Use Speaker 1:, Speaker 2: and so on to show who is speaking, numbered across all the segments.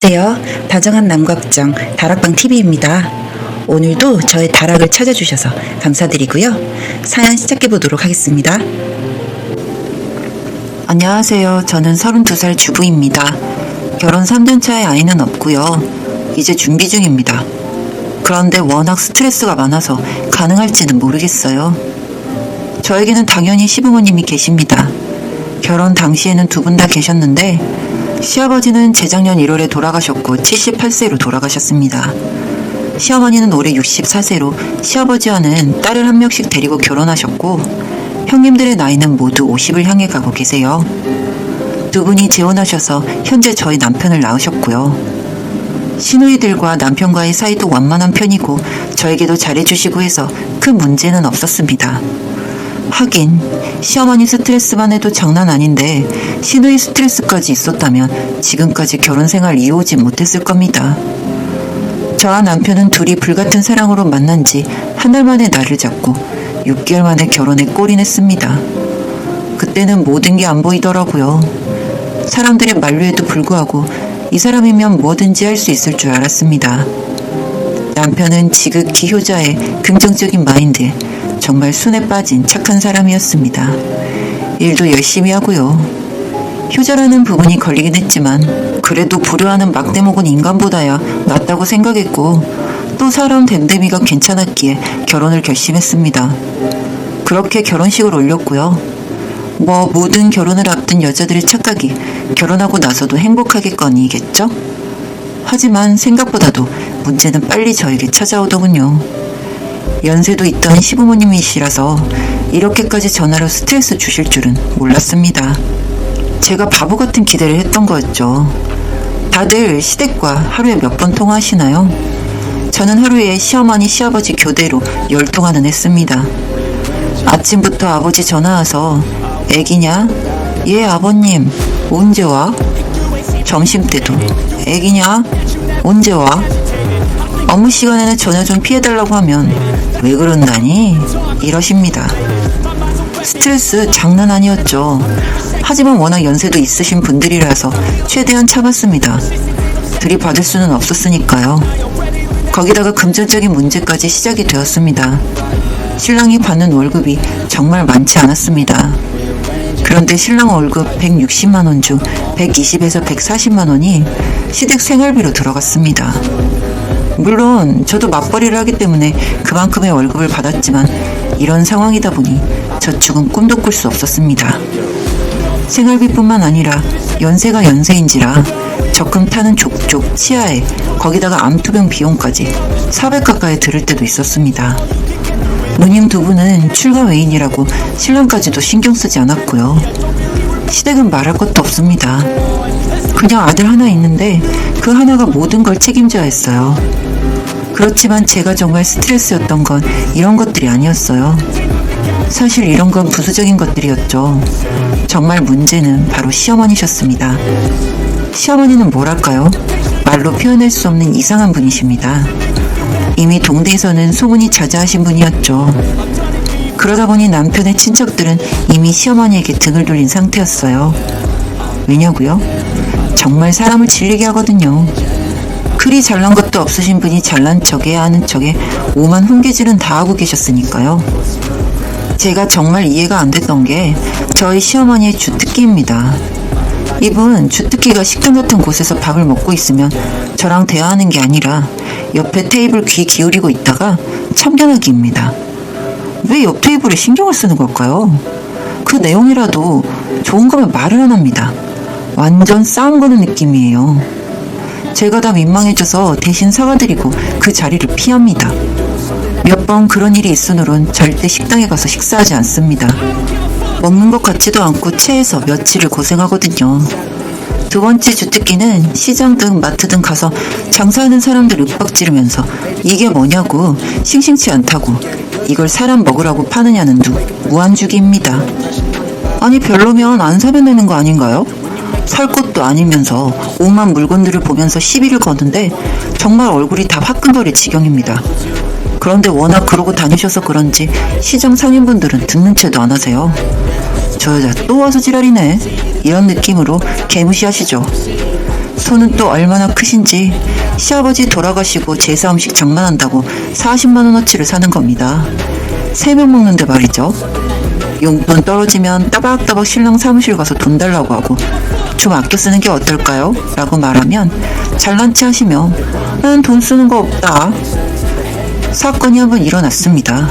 Speaker 1: 안녕하세요. 다정한 남각정 다락방TV입니다. 오늘도 저의 다락을 찾아주셔서 감사드리고요. 사연 시작해보도록 하겠습니다. 안녕하세요. 저는 32살 주부입니다. 결혼 3년차에 아이는 없고요. 이제 준비 중입니다. 그런데 워낙 스트레스가 많아서 가능할지는 모르겠어요. 저에게는 당연히 시부모님이 계십니다. 결혼 당시에는 두 분 다 계셨는데 시아버지는 재작년 1월에 돌아가셨고 78세로 돌아가셨습니다. 시어머니는 올해 64세로 시아버지와는 딸을 한 명씩 데리고 결혼하셨고 형님들의 나이는 모두 50을 향해 가고 계세요. 두 분이 재혼하셔서 현재 저희 남편을 낳으셨고요. 시누이들과 남편과의 사이도 완만한 편이고 저에게도 잘해주시고 해서 큰 문제는 없었습니다. 하긴 시어머니 스트레스만 해도 장난 아닌데 시누이 스트레스까지 있었다면 지금까지 결혼생활 이어오진 못했을 겁니다. 저와 남편은 둘이 불같은 사랑으로 만난 지 한 달 만에 날을 잡고 6개월 만에 결혼에 골인했습니다. 그때는 모든 게 안 보이더라고요. 사람들의 만류에도 불구하고 이 사람이면 뭐든지 할 수 있을 줄 알았습니다. 남편은 지극히 효자의 긍정적인 마인드에 정말 순에 빠진 착한 사람이었습니다. 일도 열심히 하고요. 효자라는 부분이 걸리긴 했지만 그래도 불효하는 막대 먹은 인간보다야 낫다고 생각했고 또 사람 됨됨이가 괜찮았기에 결혼을 결심했습니다. 그렇게 결혼식을 올렸고요. 모든 결혼을 앞둔 여자들의 착각이 결혼하고 나서도 행복하겠거니겠죠? 하지만 생각보다도 문제는 빨리 저에게 찾아오더군요. 연세도 있던 시부모님이시라서 이렇게까지 전화로 스트레스 주실 줄은 몰랐습니다. 제가 바보 같은 기대를 했던 거였죠. 다들 시댁과 하루에 몇 번 통화하시나요? 저는 하루에 시어머니, 시아버지 교대로 10통화는 했습니다. 아침부터 아버지 전화 와서 애기냐? 예 아버님 언제 와? 점심때도 애기냐? 언제 와? 업무 시간에는 전화 좀 피해달라고 하면 왜 그런다니? 이러십니다. 스트레스 장난 아니었죠. 하지만 워낙 연세도 있으신 분들이라서 최대한 참았습니다. 들이받을 수는 없었으니까요. 거기다가 금전적인 문제까지 시작이 되었습니다. 신랑이 받는 월급이 정말 많지 않았습니다. 그런데 신랑 월급 160만 원 중 120에서 140만 원이 시댁 생활비로 들어갔습니다. 물론 저도 맞벌이를 하기 때문에 그만큼의 월급을 받았지만 이런 상황이다 보니 저축은 꿈도 꿀 수 없었습니다. 생활비뿐만 아니라 연세가 연세인지라 적금 타는 족족 치아에 거기다가 암투병 비용까지 400 가까이 들을 때도 있었습니다. 누님 두 분은 출가 외인이라고 신랑까지도 신경 쓰지 않았고요. 시댁은 말할 것도 없습니다. 그냥 아들 하나 있는데 그 하나가 모든 걸 책임져야 했어요. 그렇지만 제가 정말 스트레스였던 건 이런 것들이 아니었어요. 사실 이런 건 부수적인 것들이었죠. 정말 문제는 바로 시어머니셨습니다. 시어머니는 뭐랄까요? 말로 표현할 수 없는 이상한 분이십니다. 이미 동네에서는 소문이 자자하신 분이었죠. 그러다 보니 남편의 친척들은 이미 시어머니에게 등을 돌린 상태였어요. 왜냐고요? 정말 사람을 질리게 하거든요. 그리 잘난 것도 없으신 분이 잘난 척에 아는 척에 오만 훈계질은 다 하고 계셨으니까요. 제가 정말 이해가 안 됐던 게 저희 시어머니의 주특기입니다. 이분 주특기가 식당 같은 곳에서 밥을 먹고 있으면 저랑 대화하는 게 아니라 옆에 테이블 귀 기울이고 있다가 참견하기입니다. 왜 옆 테이블에 신경을 쓰는 걸까요? 그 내용이라도 좋은 거면 말을 안 합니다. 완전 싸움 거는 느낌이에요. 제가 다 민망해져서 대신 사과드리고 그 자리를 피합니다. 몇 번 그런 일이 있으므론 절대 식당에 가서 식사하지 않습니다. 먹는 것 같지도 않고 체해서 며칠을 고생하거든요. 두 번째 주특기는 시장 등 마트 등 가서 장사하는 사람들 윽박 지르면서 이게 뭐냐고 싱싱치 않다고 이걸 사람 먹으라고 파느냐는 무한주기입니다. 아니 별로면 안 사면 되는 거 아닌가요? 살 것도 아니면서 오만 물건들을 보면서 시비를 거는데 정말 얼굴이 다 화끈거릴 지경입니다. 그런데 워낙 그러고 다니셔서 그런지 시장 상인분들은 듣는 채도 안 하세요. 저 여자 또 와서 지랄이네 이런 느낌으로 개무시하시죠. 손은 또 얼마나 크신지 시아버지 돌아가시고 제사 음식 장만한다고 40만원어치를 사는 겁니다. 3명 먹는데 말이죠. 용돈 떨어지면 따박따박 신랑 사무실 가서 돈 달라고 하고 좀 아껴 쓰는 게 어떨까요? 라고 말하면 잘난 체 하시며 난 돈 쓰는 거 없다. 사건이 한번 일어났습니다.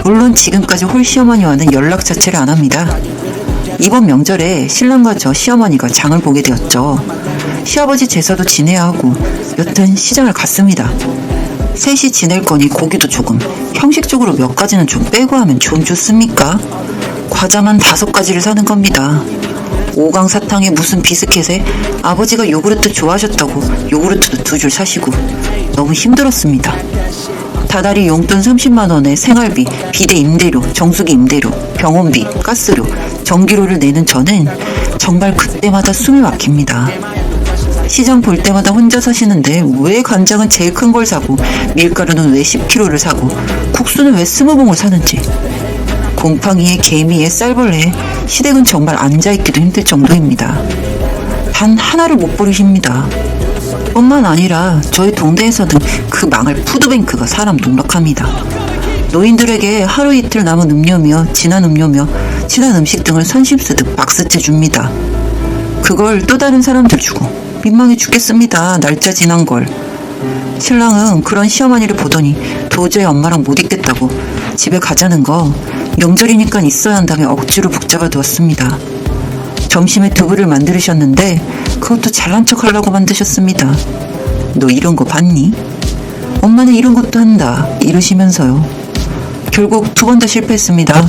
Speaker 1: 물론 지금까지 홀 시어머니와는 연락 자체를 안 합니다. 이번 명절에 신랑과 저 시어머니가 장을 보게 되었죠. 시아버지 제사도 지내야 하고 여튼 시장을 갔습니다. 셋이 지낼 거니 고기도 조금, 형식적으로 몇 가지는 좀 빼고 하면 좀 좋습니까? 과자만 5가지를 사는 겁니다. 오강 사탕에 무슨 비스켓에 아버지가 요구르트 좋아하셨다고 요구르트도 2줄 사시고 너무 힘들었습니다. 다달이 용돈 30만원에 생활비, 비대 임대료, 정수기 임대료, 병원비, 가스료, 전기료를 내는 저는 정말 그때마다 숨이 막힙니다. 시장 볼 때마다 혼자 사시는데 왜 간장은 제일 큰 걸 사고 밀가루는 왜 10kg를 사고 국수는 왜 20봉을 사는지, 곰팡이에 개미에 쌀벌레에 시댁은 정말 앉아있기도 힘들 정도입니다. 단 하나를 못 버리십니다. 뿐만 아니라 저희 동네에서는 그 망할 푸드뱅크가 사람 농락합니다. 노인들에게 하루 이틀 남은 음료며 진한 음식 등을 선심 쓰듯 박스째 줍니다. 그걸 또 다른 사람들 주고 민망해 죽겠습니다. 날짜 지난 걸. 신랑은 그런 시어머니를 보더니 도저히 엄마랑 못 있겠다고 집에 가자는 거 명절이니까 있어야 한다며 억지로 붙잡아 두었습니다. 점심에 두부를 만들으셨는데 그것도 잘난 척 하려고 만드셨습니다. 너 이런 거 봤니? 엄마는 이런 것도 한다 이러시면서요. 결국 2번 다 실패했습니다.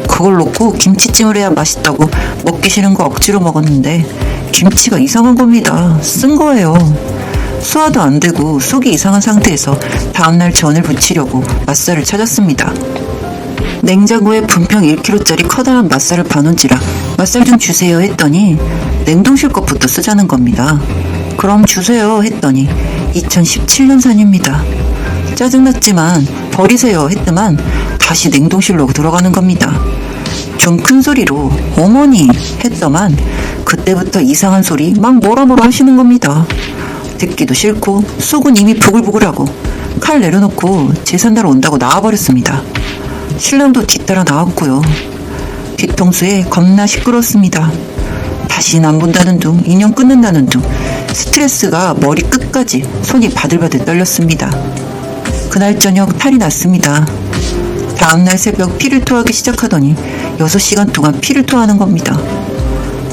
Speaker 1: 그걸 놓고 김치찜을 해야 맛있다고 먹기 싫은 거 억지로 먹었는데 김치가 이상한 겁니다. 쓴 거예요. 소화도 안 되고 속이 이상한 상태에서 다음날 전을 부치려고 맛살을 찾았습니다. 냉장고에 분평 1kg짜리 커다란 맛살을 봐놓은지라 맛살 좀 주세요 했더니 냉동실 것부터 쓰자는 겁니다. 그럼 주세요 했더니 2017년산입니다. 짜증났지만 버리세요 했더만 다시 냉동실로 들어가는 겁니다. 좀 큰 소리로 어머니 했더만 그때부터 이상한 소리 막 뭐라 하시는 겁니다. 듣기도 싫고 속은 이미 부글부글하고 칼 내려놓고 제삿날 온다고 나와버렸습니다. 신랑도 뒤따라 나왔고요. 뒤통수에 겁나 시끄러웠습니다. 다시는 안 본다는 둥, 인연 끊는다는 둥, 스트레스가 머리 끝까지 손이 바들바들 떨렸습니다. 그날 저녁 탈이 났습니다. 다음날 새벽 피를 토하기 시작하더니 6시간 동안 피를 토하는 겁니다.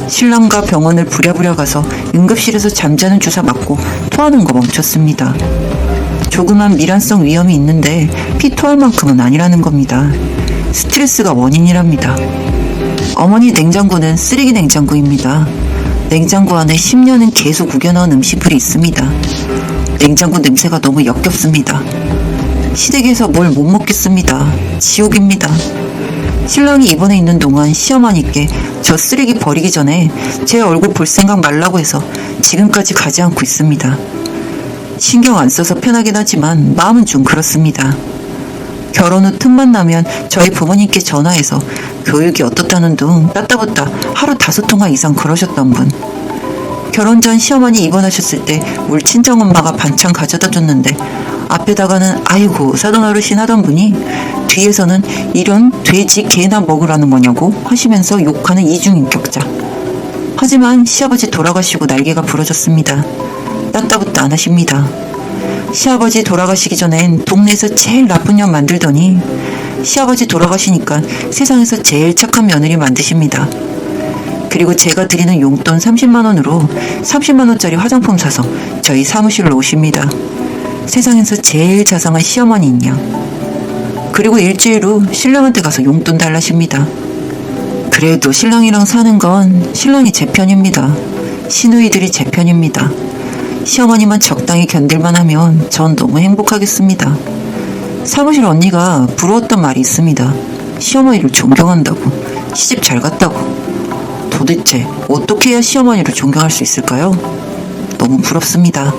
Speaker 1: 신랑과 병원을 부랴부랴 가서 응급실에서 잠자는 주사 맞고 토하는 거 멈췄습니다. 조그만 미란성 위험이 있는데 피 토할 만큼은 아니라는 겁니다. 스트레스가 원인이랍니다. 어머니 냉장고는 쓰레기 냉장고입니다. 냉장고 안에 10년은 계속 우겨넣은 음식물이 있습니다. 냉장고 냄새가 너무 역겹습니다. 시댁에서 뭘 못 먹겠습니다. 지옥입니다. 신랑이 입원해 있는 동안 시어머니께 저 쓰레기 버리기 전에 제 얼굴 볼 생각 말라고 해서 지금까지 가지 않고 있습니다. 신경 안 써서 편하긴 하지만 마음은 좀 그렇습니다. 결혼 후 틈만 나면 저희 부모님께 전화해서 교육이 어떻다는 둥 따따붙다 하루 5통화 이상 그러셨던 분. 결혼 전 시어머니 입원하셨을 때 우리 친정엄마가 반찬 가져다 줬는데 앞에다가는 아이고 사돈 어르신 하던 분이 뒤에서는 이런 돼지 개나 먹으라는 거냐고 하시면서 욕하는 이중인격자. 하지만 시아버지 돌아가시고 날개가 부러졌습니다. 따따붙다 안 하십니다. 시아버지 돌아가시기 전엔 동네에서 제일 나쁜 년 만들더니 시아버지 돌아가시니까 세상에서 제일 착한 며느리 만드십니다. 그리고 제가 드리는 용돈 30만원으로 30만원짜리 화장품 사서 저희 사무실로 오십니다. 세상에서 제일 자상한 시어머니인 양. 그리고 일주일 후 신랑한테 가서 용돈 달라십니다. 그래도 신랑이랑 사는 건 신랑이 제 편입니다. 시누이들이 제 편입니다. 시어머니만 적당히 견딜만 하면 전 너무 행복하겠습니다. 사무실 언니가 부러웠던 말이 있습니다. 시어머니를 존경한다고, 시집 잘 갔다고. 도대체 어떻게 해야 시어머니를 존경할 수 있을까요? 너무 부럽습니다.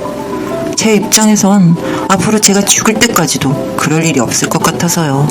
Speaker 1: 제 입장에선 앞으로 제가 죽을 때까지도 그럴 일이 없을 것 같아서요.